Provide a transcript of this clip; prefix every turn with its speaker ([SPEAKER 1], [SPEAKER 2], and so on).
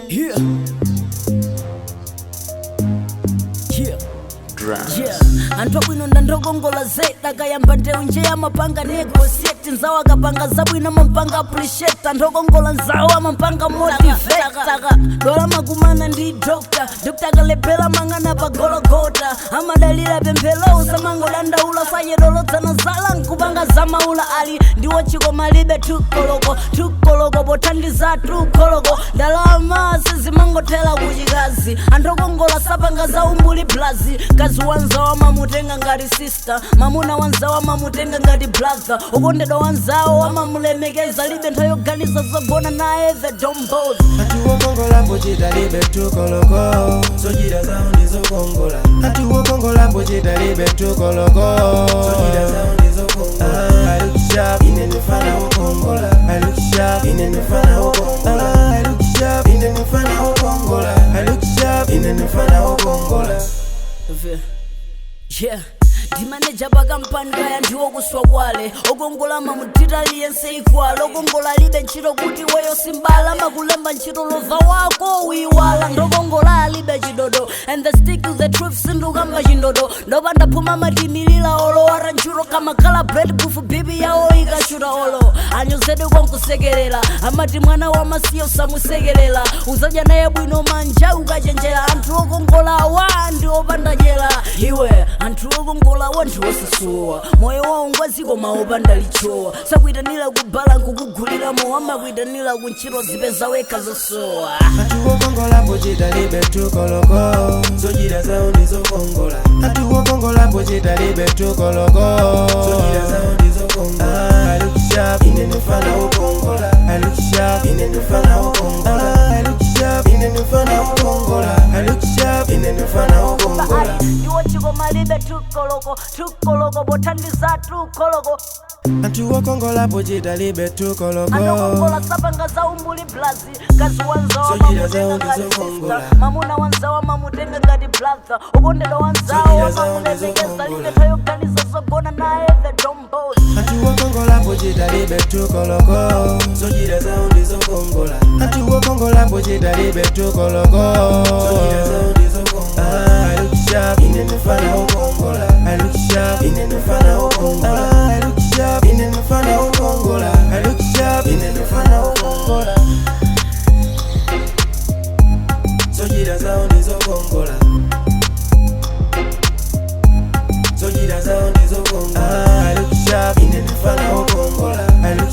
[SPEAKER 1] Yeah. Yeah. Yeah. Anthu abwino ndandogongola zeta kayamba ndeu nje amapanga negotiate nzawo akapanga zabwino amapanga appreciate anthu ogongola nzawo amapanga motivate dola makumana ndi doctor akalephera mang'ana pa gologota amadalira pemphero usamangodandaula sayedolodzana zala nkupanga zamaula ali ndiwo chikoma libe tukoloko pothandiza tukoloko ndalama sizimangothera kuchikazi anthu ogongola sapanga za umbuli blazi kazi wanzawo amamutenga ngati sister mamuna wanzawo amamutenga ngati brother ukondedwa wanzawo amamulemekeza libe nthawi yoganiza zogona naye the dombos
[SPEAKER 2] anthu okongola pochita libe tukoloko zochita zawo ndizokongola anthu okongola pochita libe tukoloko zochita zawo ndizokongola I look sharp ine ndifana okongola I look sharp ine ndifana okongola I look sharp ine ndifana okongola I look sharp ine ndifana okongola.
[SPEAKER 1] Yeah. Ndimaneja pakampani kaya ndiwo kuswa kwale okongola mamutita liyense ikwala okongola libe ntchito kuti weyo simbala makulemba ntchito lova wako uyiwala ndokongola libe chidodo and the stick is the truth sindukamba chindodo ndopanda phuma matimilira olowara ntchito kamakhala bread proof bibi yawo ikachuta olo anyozedwe konkusekerera amati mwana wamasiye usamusekerera uzadya naye bwino manja ukachenjera anthu okongola wa ndi opanda jera iwe anthu okongola wanthu osasuwa moyo wawo ngwaziko maopanda lichowa sakuitanira kubhala nkukugulira mowa makuitanira kuntchito zipeza weka zosowa
[SPEAKER 2] anthu okongola pochita libe tukoloko zochita zawo ndizokongola anthu okongola pochita libe tukoloko zochita zawo ndizokongola I look sharp ine ndifana okongola I look sharp ine ndifana okongola I look sharp ine ndifana okongola I look sharp ine ndifana okongola
[SPEAKER 1] ndiwo chikoma libe tukoloko pothandiza tukoloko
[SPEAKER 2] anthu okongola pochita libe tukoloko
[SPEAKER 1] anokongola sapanga za umbuli blazi kazi wanzawo
[SPEAKER 2] zochita zawo
[SPEAKER 1] amamutenga ngati
[SPEAKER 2] ndizokongola
[SPEAKER 1] sister mamuna wanzawo amamutenga ngati brother ukondedwa wanzawo
[SPEAKER 2] zochita zawo
[SPEAKER 1] amamulemekeza
[SPEAKER 2] ndizokongola
[SPEAKER 1] libe nthawi yoganiza zogona naye the dombos
[SPEAKER 2] anthu okongola pochita libe tukoloko zochita zawo ndizokongola anthu okongola pochita libe tukoloko zochita zawo ndizokongola I look sharp ine ndifana okongola I look sharp ine ndifana okongola I look sharp ine ndifana okongola I look sharp ine ndifana okongola zochita zawo ndizokongola zochita zawo ndizokongola I look sharp ine ndifana okongola I look